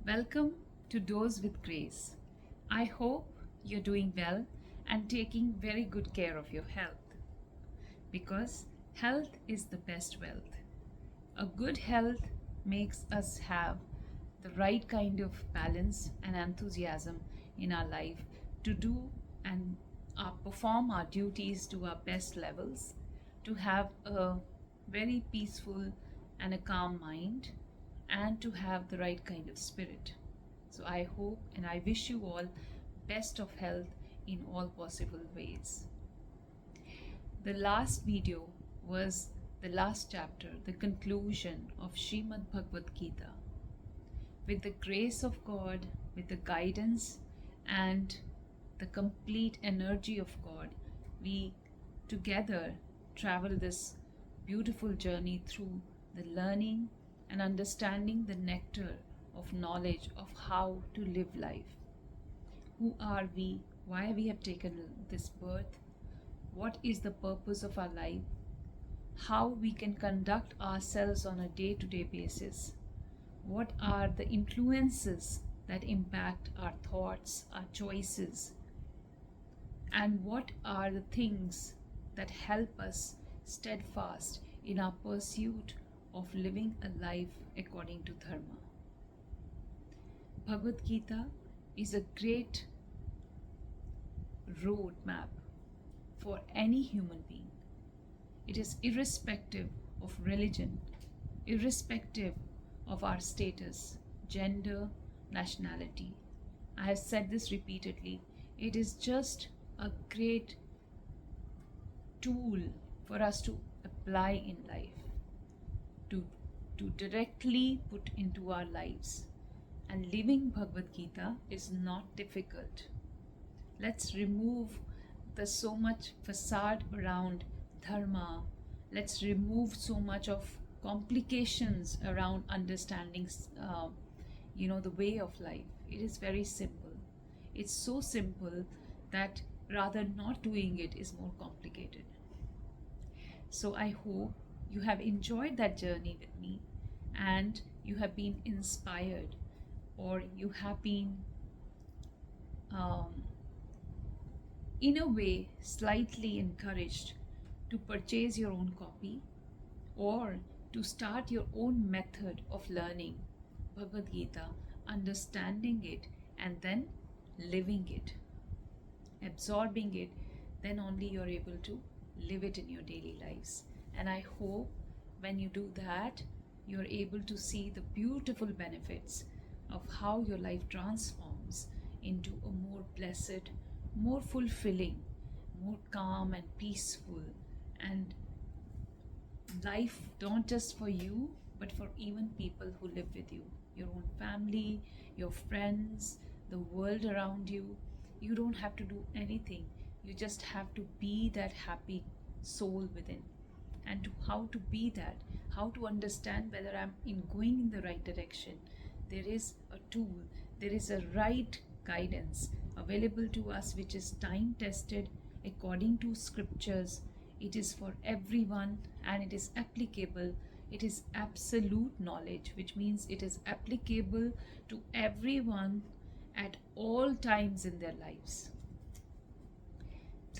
Welcome to Dose with Grace. I hope you're doing well and taking very good care of your health because health is the best wealth. A good health makes us have the right kind of balance and enthusiasm in our life to do and perform our duties to our best levels, to have a very peaceful and a calm mind, and to have the right kind of spirit. So I hope and I wish you all best of health in all possible ways. The last video was the last chapter, the conclusion of Srimad Bhagavad Gita. With the grace of God, with the guidance and the complete energy of God, we together travel this beautiful journey through the learning and understanding the nectar of knowledge of how to live life. Who are we? Why we have taken this birth? What is the purpose of our life? How we can conduct ourselves on a day-to-day basis? What are the influences that impact our thoughts, our choices? And what are the things that help us steadfast in our pursuit of living a life according to Dharma? Bhagavad Gita is a great roadmap for any human being. It is irrespective of religion, irrespective of our status, gender, nationality. I have said this repeatedly. It is just a great tool for us to apply in life, to directly put into our lives. And living Bhagavad Gita is not difficult. Let's remove the so much facade around dharma. Let's remove so much of complications around understanding the way of life. It is very simple. It's so simple that rather not doing it is more complicated. So I hope you have enjoyed that journey with me and you have been inspired, or you have been in a way slightly encouraged to purchase your own copy or to start your own method of learning Bhagavad Gita, understanding it, and then living it, absorbing it. Then only you're able to live it in your daily lives. And I hope when you do that, you're able to see the beautiful benefits of how your life transforms into a more blessed, more fulfilling, more calm and peaceful, and life not just for you but for even people who live with you, your own family, your friends, the world around you. You don't have to do anything. You just have to be that happy soul within. And how to be that, how to understand whether I'm going in the right direction. There is a tool, there is a right guidance available to us which is time tested according to scriptures. It is for everyone and it is applicable. It is absolute knowledge, which means it is applicable to everyone at all times in their lives.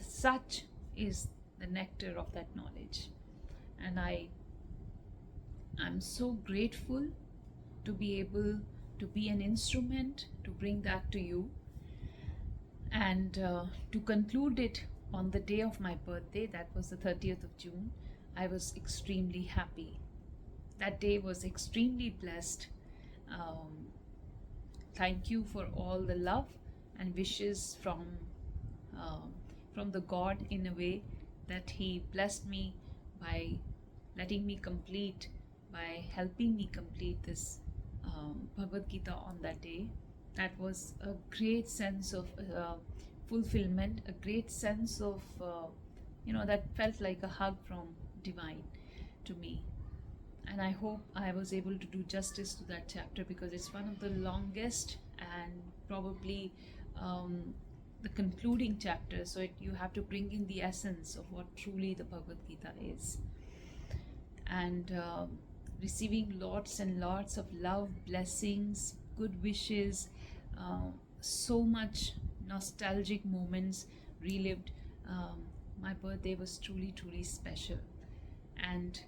Such is the nectar of that knowledge. And I'm so grateful to be able to be an instrument to bring that to you. And to conclude it on the day of my birthday, that was the 30th of June, I was extremely happy. That day was extremely blessed. Thank you for all the love and wishes from the God, in a way that He blessed me by letting me complete, by helping me complete this Bhagavad Gita on that day. That was a great sense of fulfillment, a great sense of, that felt like a hug from divine to me. And I hope I was able to do justice to that chapter, because it's one of the longest and probably the concluding chapter. So you have to bring in the essence of what truly the Bhagavad Gita is. And receiving lots and lots of love, blessings, good wishes, so much nostalgic moments relived. My birthday was truly, truly special. And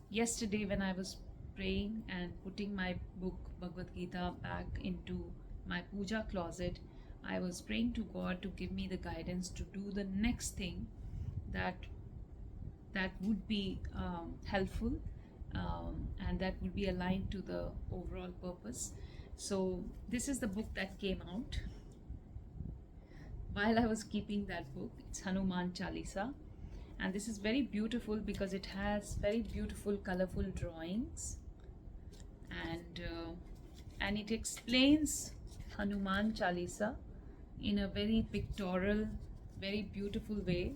yesterday, when I was praying and putting my book Bhagavad Gita back into my puja closet, I was praying to God to give me the guidance to do the next thing that would be helpful, and that would be aligned to the overall purpose. So this is the book that came out while I was keeping that book. It's Hanuman Chalisa, and this is very beautiful because it has very beautiful colorful drawings, and it explains Hanuman Chalisa in a very pictorial, very beautiful way.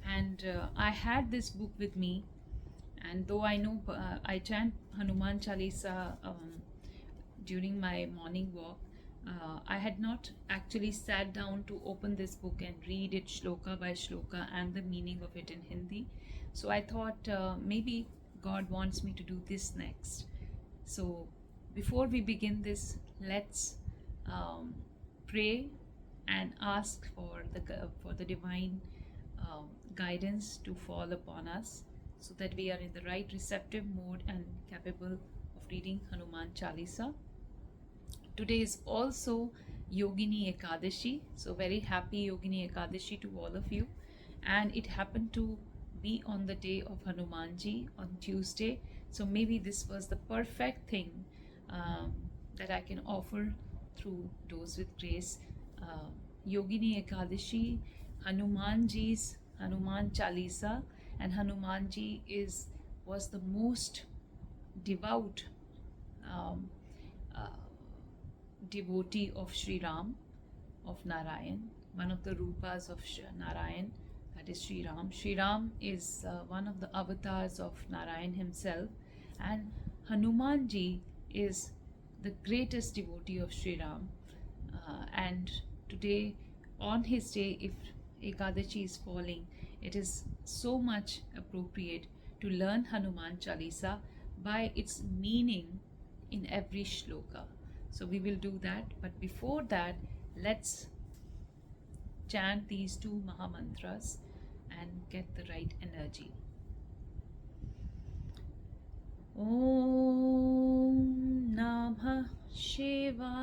And I had this book with me, and though I know I chant Hanuman Chalisa during my morning walk, I had not actually sat down to open this book and read it shloka by shloka and the meaning of it in Hindi. So I thought maybe God wants me to do this next. So before we begin this, let's pray and ask for the divine guidance to fall upon us, so that we are in the right receptive mode and capable of reading Hanuman Chalisa. Today is also Yogini Ekadashi, so very happy Yogini Ekadashi to all of you. And it happened to be on the day of Hanumanji on Tuesday, so maybe this was the perfect thing that I can offer through Dose with Grace. Yogini Ekadashi, Hanumanji's Hanuman Chalisa, and Hanumanji was the most devout devotee of Sri Ram, of Narayan, one of the rupas of Narayan, that is Sri Ram. Sri Ram is one of the avatars of Narayan himself, and Hanumanji is the greatest devotee of Sri Ram. And today, on his day, if Ekadashi is falling, it is so much appropriate to learn Hanuman Chalisa by its meaning in every shloka. So we will do that, but before that, let's chant these two Mahamantras and get the right energy. Om Namah Shivaya.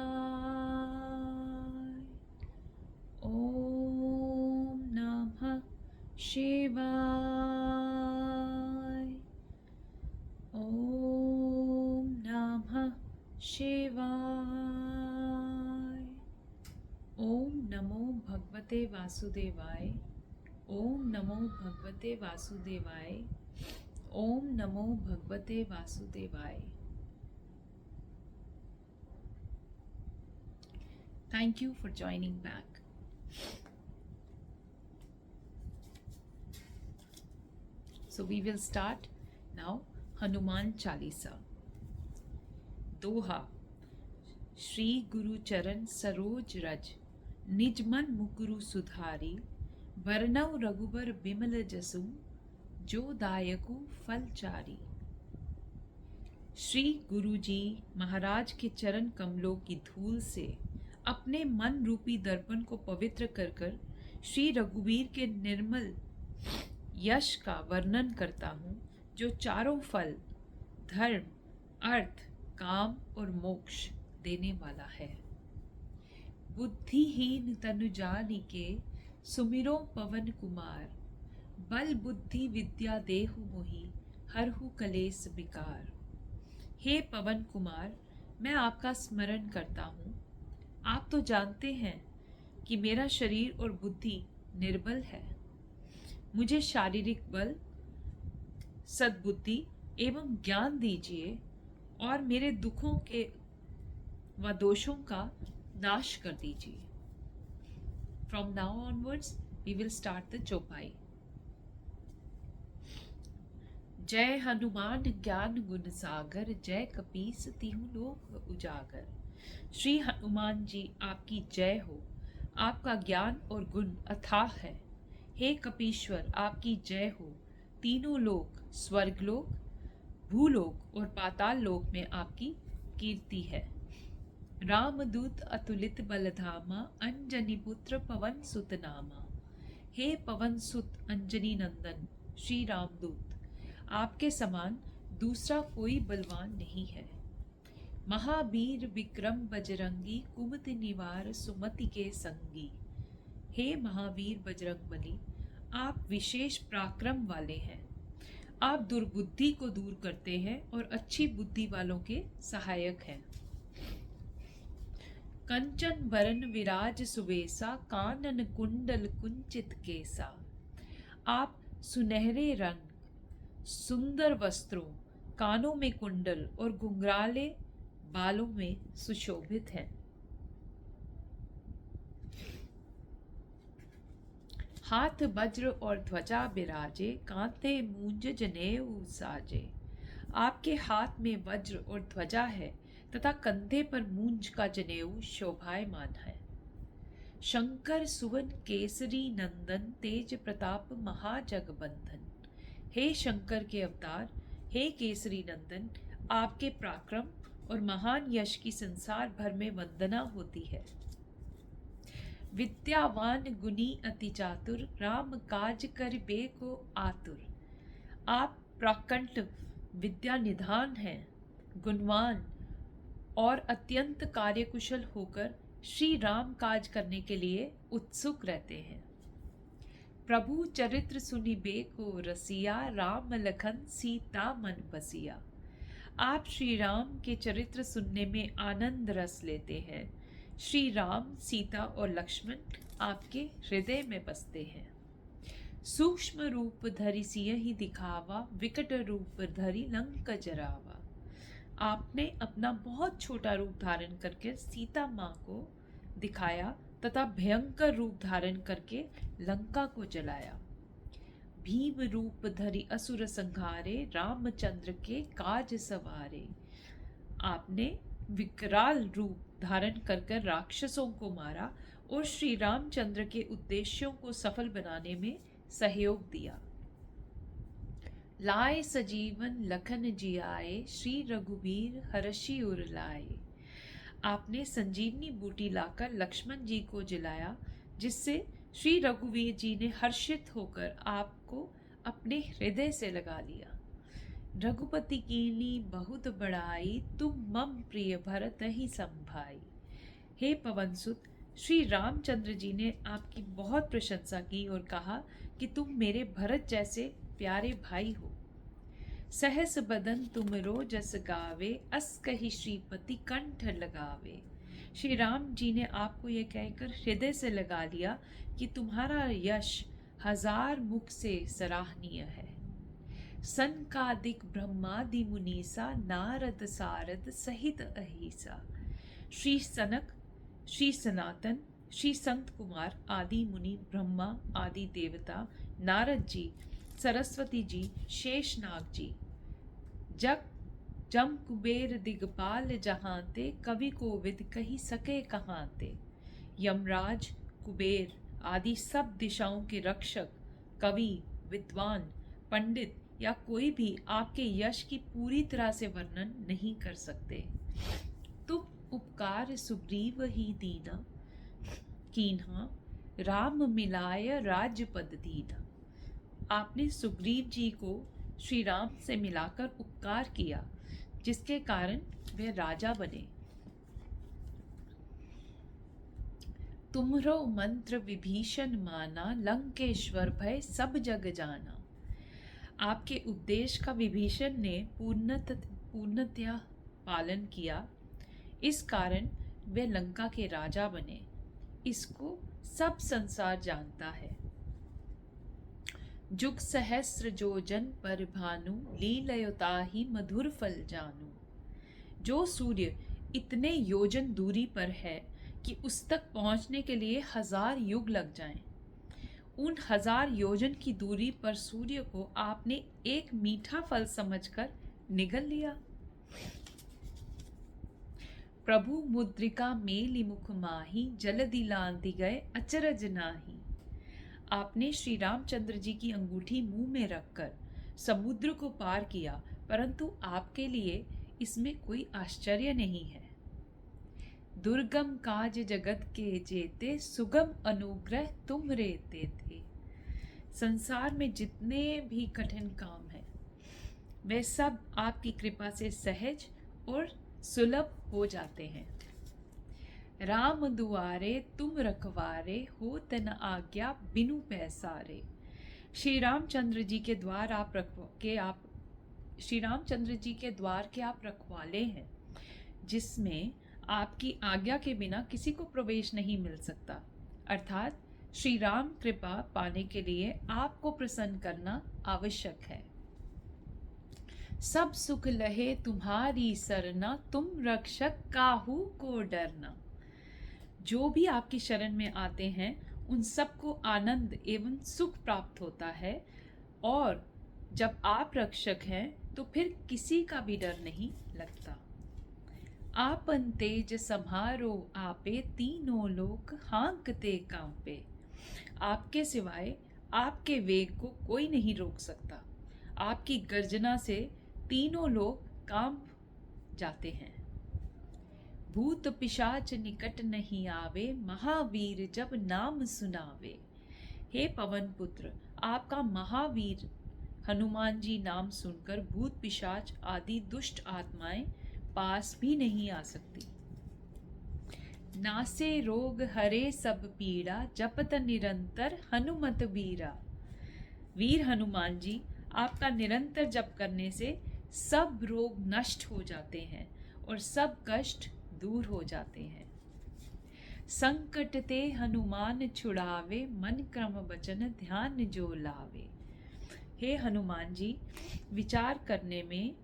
Om Namah Shivaya. Om Namah Shivaya. Om Namo Bhagavate Vasudevaya. Om Namo Bhagavate Vasudevaya. Om Namo Bhagavate Vasudevaya. Thank you for joining back. So we will start now Hanuman Chalisa. Doha. Shri Guru Charan Saroj Raj, Nijman Mukuru Sudhari, Varnav Raghubar Bimal Jasu, Jo Dayaku Falchari. Shri गुरु जी महाराज के चरण कमलों की धूल से अपने मन रूपी दर्पण को पवित्र कर कर श्री रघुवीर के निर्मल यश का वर्णन करता हूँ, जो चारों फल धर्म, अर्थ, काम और मोक्ष देने वाला है। बुद्धिहीन तनु जानिके सुमिरो पवन कुमार, बल बुद्धि विद्या देहु मोहि हरहु कलेस विकार। हे पवन कुमार, मैं आपका स्मरण करता हूँ। आप तो जानते हैं कि मेरा शरीर और बुद्धि निर्बल है। मुझे शारीरिक बल, सद्बुद्धि एवं ज्ञान दीजिए और मेरे दुखों के व दोषों का नाश कर दीजिए। From now onwards, we will start the चौपाई। जय हनुमान ज्ञान गुण सागर, जय कपीस तिहु लोक उजागर। श्री हनुमान जी आपकी जय हो। आपका ज्ञान और गुण अथाह है। हे कपीश्वर, आपकी जय हो। तीनों लोक, स्वर्गलोक, भूलोक और पाताल लोक में आपकी कीर्ति है। रामदूत अतुलित बलधामा, अंजनी पुत्र पवन सुत नामा। हे पवन सुत अंजनी नंदन श्री रामदूत, आपके समान दूसरा कोई बलवान नहीं है। महावीर विक्रम बजरंगी, कुमति निवार सुमति के संगी। हे महावीर बजरंगबली, आप विशेष पराक्रम वाले हैं। आप दुर्बुद्धि को दूर करते हैं और अच्छी बुद्धि वालों के सहायक हैं। कंचन बरन विराज सुवेसा, कानन कुंडल कुंचित केसा। आप सुनहरे रंग, सुंदर वस्त्रों, कानों में कुंडल और घुंघराले बालों में सुशोभित हैं। हाथ वज्र और ध्वजा बिराजे, कांधे मूंज जनेऊ साजे। आपके हाथ में वज्र और ध्वजा है तथा कंधे पर मूंज का जनेऊ शोभायमान है। शंकर सुवन केसरी नंदन, तेज प्रताप महाजगबंधन। हे शंकर के अवतार, हे केसरी नंदन, आपके पराक्रम और महान यश की संसार भर में वंदना होती है। विद्यावान गुणी अति चातुर, राम काज करिबे को आतुर। आप प्राकंठ विद्या निधान हैं, गुणवान और अत्यंत कार्यकुशल होकर श्री राम काज करने के लिए उत्सुक रहते हैं। प्रभु चरित्र सुनिबे को रसिया, राम लखन सीता मन बसिया। आप श्री राम के चरित्र सुनने में आनंद रस लेते हैं। श्री राम, सीता और लक्ष्मण आपके हृदय में बसते हैं। सूक्ष्म रूप धरि सियहि दिखावा, विकट रूप धरि लंक जरावा। आपने अपना बहुत छोटा रूप धारण करके सीता माँ को दिखाया तथा भयंकर रूप धारण करके लंका को जलाया। भीम रूप धरि असुर संहारे, रामचंद्र के काज सवारे। आपने विकराल रूप धारण कर राक्षसों को मारा और श्री रामचंद्र के उद्देश्यों को सफल बनाने में सहयोग दिया। लाए सजीवन लखन जियाए, श्री रघुवीर हर्षि उर लाए। आपने संजीवनी बूटी लाकर लक्ष्मण जी को जिलाया, जिससे श्री रघुवीर जी ने हर्षित होकर आपको अपने हृदय से लगा लिया। रघुपति कीनी बहुत बड़ाई, तुम मम प्रिय भरत ही संभाई। हे पवन सुत, श्री रामचंद्र जी ने आपकी बहुत प्रशंसा की और कहा कि तुम मेरे भरत जैसे प्यारे भाई हो। सहस बदन तुमरो जस गावे, अस कहि श्रीपति कंठ लगावे। श्री राम जी ने आपको यह कहकर हृदय से लगा लिया कि तुम्हारा यश हजार मुख से सराहनीय है। सनकादिक ब्रह्मादि मुनीसा, नारद सारद सहित अहिसा। श्री सनक, श्री सनातन, श्री संत कुमार आदि मुनि, ब्रह्मा आदि देवता, नारद जी, सरस्वती जी, शेषनाग जी, जग जम कुबेर दिगपाल जहांते, कवि कोविद कही सके कहांते। यमराज, कुबेर आदि सब दिशाओं के रक्षक, कवि, विद्वान, पंडित या कोई भी आपके यश की पूरी तरह से वर्णन नहीं कर सकते। तुम उपकार सुग्रीव ही दीना, कीन्हा राम मिलाय राजपद दीना। आपने सुग्रीव जी को श्री राम से मिलाकर उपकार किया, जिसके कारण वे राजा बने। तुमरो मंत्र विभीषण माना, लंकेश्वर भय सब जग जाना। आपके उपदेश का विभीषण ने पूर्णतया पालन किया, इस कारण वे लंका के राजा बने। इसको सब संसार जानता है। जुग सहस्र जोजन पर भानु, लीलयोताहि मधुर फल जानू। जो सूर्य इतने योजन दूरी पर है कि उस तक पहुंचने के लिए 1000 युग लग जाएं, उन 1000 योजन की दूरी पर सूर्य को आपने एक मीठा फल समझकर निगल लिया। प्रभु मुद्रिका मेलि मुख माही, जलदि लांघि गए अचरज नाही। आपने श्री रामचंद्र जी की अंगूठी मुंह में रखकर समुद्र को पार किया, परंतु आपके लिए इसमें कोई आश्चर्य नहीं है। दुर्गम काज जगत के जेते, सुगम अनुग्रह तुम रेते थे। संसार में जितने भी कठिन काम हैं वे सब आपकी कृपा से सहज और सुलभ हो जाते हैं। राम दुआरे तुम रखवारे, हो तन आज्ञा बिनु पैसारे। श्री रामचंद्र जी के द्वार श्री रामचंद्र जी के द्वार के आप रखवाले हैं, जिसमें आपकी आज्ञा के बिना किसी को प्रवेश नहीं मिल सकता। अर्थात श्री राम कृपा पाने के लिए आपको प्रसन्न करना आवश्यक है। सब सुख लहे तुम्हारी सरना, तुम रक्षक काहू को डरना। जो भी आपकी शरण में आते हैं उन सबको आनंद एवं सुख प्राप्त होता है, और जब आप रक्षक हैं तो फिर किसी का भी डर नहीं लगता। आपन तेज सम्हारो आपे, तीनों लोक हाँकते कांपे। आपके सिवाय आपके वेग को कोई नहीं रोक सकता। आपकी गर्जना से तीनों लोग कांप जाते हैं। भूत पिशाच निकट नहीं आवे, महावीर जब नाम सुनावे। हे पवन पुत्र, आपका महावीर हनुमान जी नाम सुनकर भूत पिशाच आदि दुष्ट आत्माएं पास भी नहीं आ सकती। नासे रोग हरे सब पीड़ा, जपत निरंतर हनुमत वीरा। वीर हनुमान जी, आपका निरंतर जप करने से सब रोग नष्ट हो जाते हैं और सब कष्ट दूर हो जाते हैं। संकट ते हनुमान छुड़ावे, मन क्रम वचन ध्यान जो लावे। हे हनुमान जी, विचार करने में,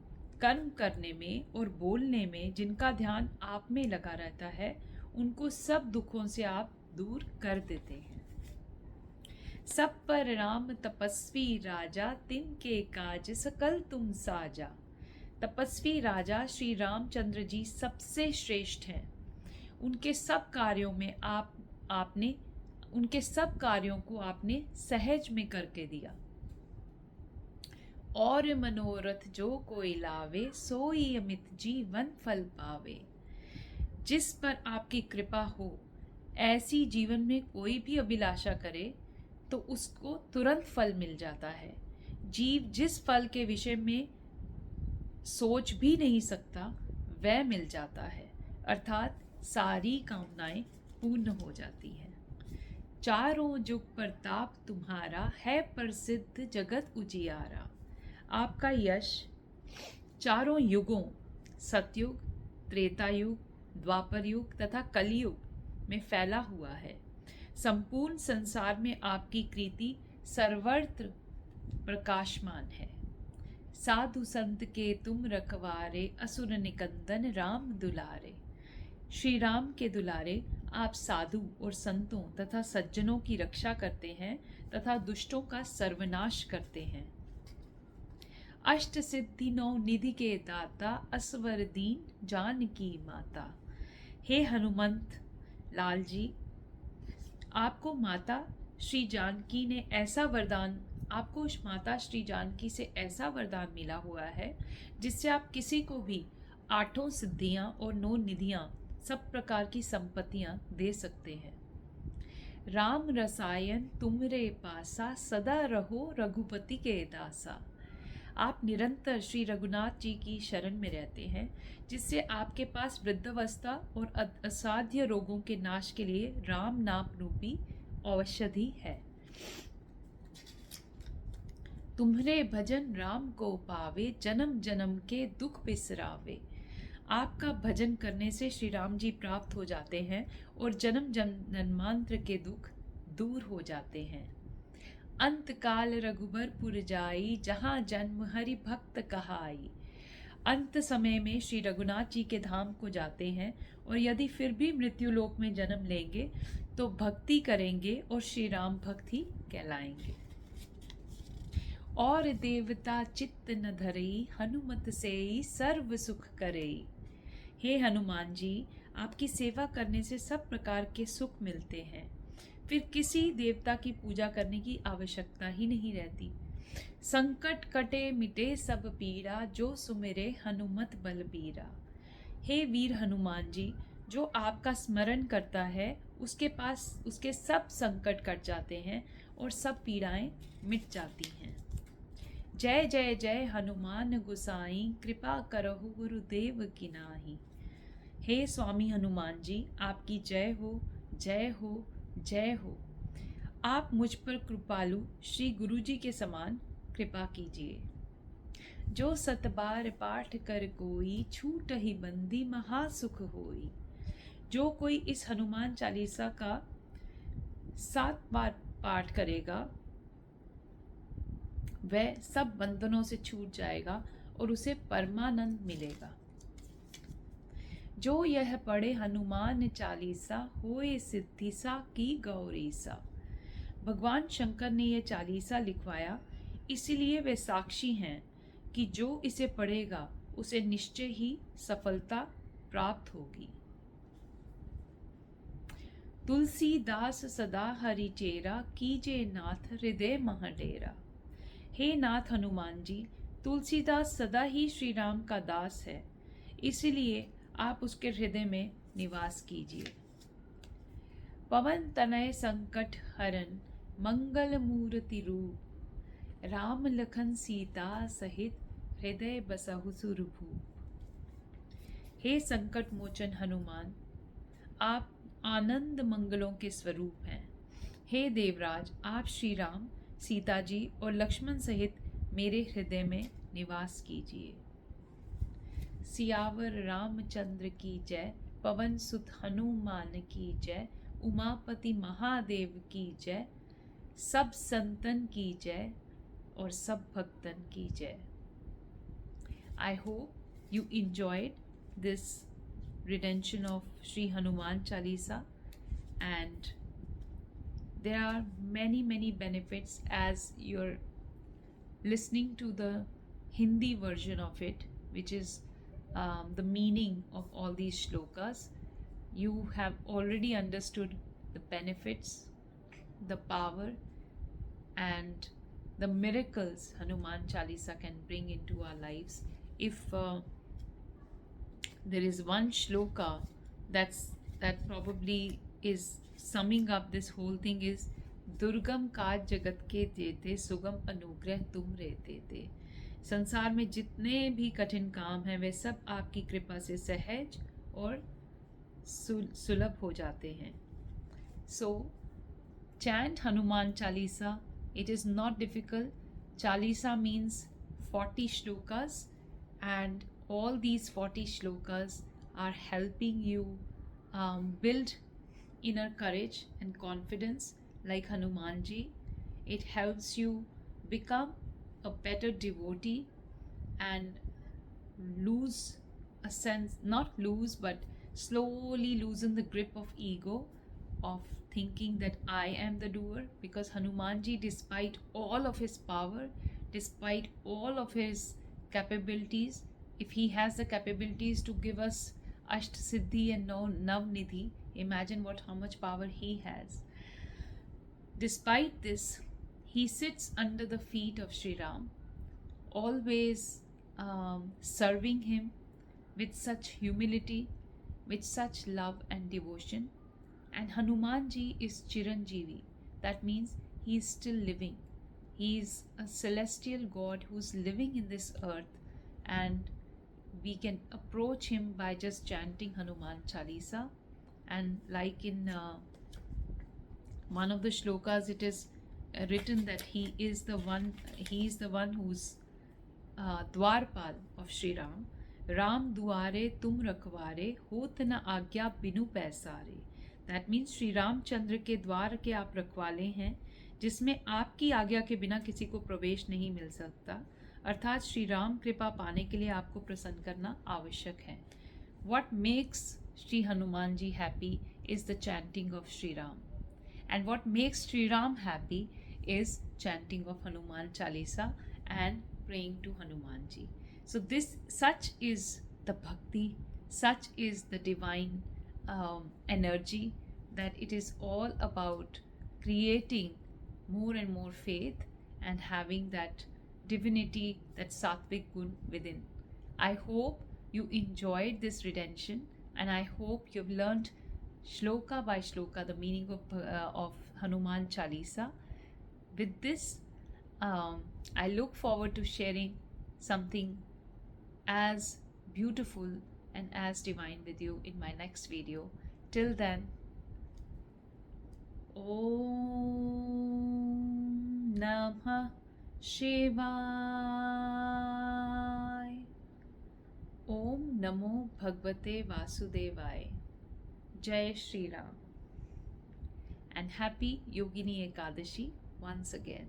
कर्म करने में और बोलने में जिनका ध्यान आप में लगा रहता है, उनको सब दुखों से आप दूर कर देते हैं। सब पर राम तपस्वी राजा, तिनके काज सकल तुम साजा। तपस्वी राजा श्री रामचंद्र जी सबसे श्रेष्ठ हैं। उनके सब कार्यों में उनके सब कार्यों को आपने सहज में करके दिया। और मनोरथ जो कोई लावे, सोई अमित जीवन फल पावे। जिस पर आपकी कृपा हो, ऐसी जीवन में कोई भी अभिलाषा करे तो उसको तुरंत फल मिल जाता है। जीव जिस फल के विषय में सोच भी नहीं सकता वह मिल जाता है, अर्थात सारी कामनाएं पूर्ण हो जाती हैं। चारों जुग प्रताप तुम्हारा, है प्रसिद्ध जगत उजियारा। आपका यश चारों युगों, सतयुग, त्रेता युग, द्वापर युग तथा कलयुग में फैला हुआ है। संपूर्ण संसार में आपकी कीर्ति सर्वत्र प्रकाशमान है। साधु संत के तुम रखवारे, असुर निकंदन राम दुलारे। श्री राम के दुलारे, आप साधु और संतों तथा सज्जनों की रक्षा करते हैं तथा दुष्टों का सर्वनाश करते हैं। अष्ट सिद्धि नौ निधि के दाता, असवर दीन जानकी माता। हे हनुमंत लाल जी, आपको माता श्री जानकी से ऐसा वरदान मिला हुआ है जिससे आप किसी को भी 8 सिद्धियां और 9 निधियां, सब प्रकार की संपत्तियां दे सकते हैं। राम रसायन तुमरे पासा, सदा रहो रघुपति के दासा। आप निरंतर श्री रघुनाथ जी की शरण में रहते हैं, जिससे आपके पास वृद्धावस्था और असाध्य रोगों के नाश के लिए राम नाम रूपी औषधि है। तुम्हारे भजन राम को पावे, जन्म जन्म के दुख बिसरावे। आपका भजन करने से श्री राम जी प्राप्त हो जाते हैं और जन्म जन्मांतर के दुख दूर हो जाते हैं। अंत काल रघुबरपुर जाई, जहाँ जन्म हरि भक्त कहाई। अंत समय में श्री रघुनाथ जी के धाम को जाते हैं और यदि फिर भी मृत्यु लोक में जन्म लेंगे तो भक्ति करेंगे और श्री राम भक्त ही कहलाएंगे। और देवता चित्त न धरई, हनुमत सेई सर्व सुख करई। हे हनुमान जी, आपकी सेवा करने से सब प्रकार के सुख मिलते हैं। फिर किसी देवता की पूजा करने की आवश्यकता ही नहीं रहती। संकट कटे मिटे सब पीड़ा, जो सुमिरे हनुमत बलबीरा। हे वीर हनुमान जी, जो आपका स्मरण करता है उसके पास उसके सब संकट कट जाते हैं और सब पीड़ाएं मिट जाती हैं। जय जय जय हनुमान गुसाई, कृपा करहु गुरुदेव की नाहि। हे स्वामी हनुमान जी, आपकी जय हो, जय हो, जय हो। आप मुझ पर कृपालु श्री गुरु जी के समान कृपा कीजिए। जो सतबार पाठ कर कोई, छूट ही बंदी महासुख होई। जो कोई इस हनुमान चालीसा का 7 बार पाठ करेगा वह सब बंधनों से छूट जाएगा और उसे परमानंद मिलेगा। जो यह पढ़े हनुमान चालीसा, होए सिद्धि सा की गौरीसा। भगवान शंकर ने यह चालीसा लिखवाया, इसीलिए वे साक्षी हैं कि जो इसे पढ़ेगा उसे निश्चय ही सफलता प्राप्त होगी। तुलसीदास सदा हरि चेरा, कीजे नाथ हृदय मह डेरा। हे नाथ हनुमान जी, तुलसीदास सदा ही श्री राम का दास है, इसलिए आप उसके हृदय में निवास कीजिए। पवन तनय संकट हरन, मंगल मूर्ति रूप। राम लखन सीता सहित, हृदय बसहु सुरभूप। हे संकट मोचन हनुमान, आप आनंद मंगलों के स्वरूप हैं। हे देवराज, आप श्री राम, सीता जी और लक्ष्मण सहित मेरे हृदय में निवास कीजिए। सियावर रामचंद्र की जय, पवन सुत हनुमान की जय। उमापति महादेव की जय, सब संतन की जय और सब भक्तन की जय। I hope you enjoyed this rendition of Sri Hanuman Chalisa, and there are many benefits as you're listening to the Hindi version of it, which is the meaning of all these shlokas. You have already understood the benefits, the power, and the miracles Hanuman Chalisa can bring into our lives. If there is one shloka that probably is summing up this whole thing, is दुर्गम काज जगत के देते, सुगम अनुग्रह तुम रहते थे। संसार में जितने भी कठिन काम हैं वे सब आपकी कृपा से सहज और सुलभ हो जाते हैं। So chant Hanuman Chalisa. It is not difficult. Chalisa means 40 shlokas, and all these 40 shlokas are helping you build inner courage and confidence like Hanumanji. It helps you become a better devotee and lose a sense, not lose, but slowly loosen the grip of ego, of thinking that I am the doer, because Hanumanji, despite all of his power, despite all of his capabilities, if he has the capabilities to give us Asht Siddhi and Nav Nidhi, imagine how much power he has. Despite this, he sits under the feet of Sri Ram, always serving him with such humility, with such love and devotion. And Hanumanji is Chiranjeevi. That means he is still living. He is a celestial God who's living in this earth, and we can approach him by just chanting Hanuman Chalisa. And like in one of the shlokas, it is written that he is the one who's Dwarpal of Sri Ram. Ram duare tum rakhware, होत न आज्ञा बिनु पैसारे. That means Shri Ramchandra के द्वार के आप रखवाले हैं, जिसमें आपकी आज्ञा के बिना किसी को प्रवेश नहीं मिल सकता। अर्थात श्री राम कृपा पाने के लिए आपको प्रसन्न करना आवश्यक है। What makes Sri Hanuman ji happy is the chanting of Sri Ram, and what makes Sri Ram happy is chanting of Hanuman Chalisa and praying to Hanuman ji. So such is the bhakti, such is the divine energy, that it is all about creating more and more faith and having that divinity, that sattvic gun within. I hope you enjoyed this retention, and I hope you've learned shloka by shloka the meaning of Hanuman Chalisa. With this, I look forward to sharing something as beautiful and as divine with you in my next video. Till then, Om Namah Shivaya. Om Namo Bhagavate Vasudevaya. Jai Shri Ram. And happy Yogini Ekadashi once again.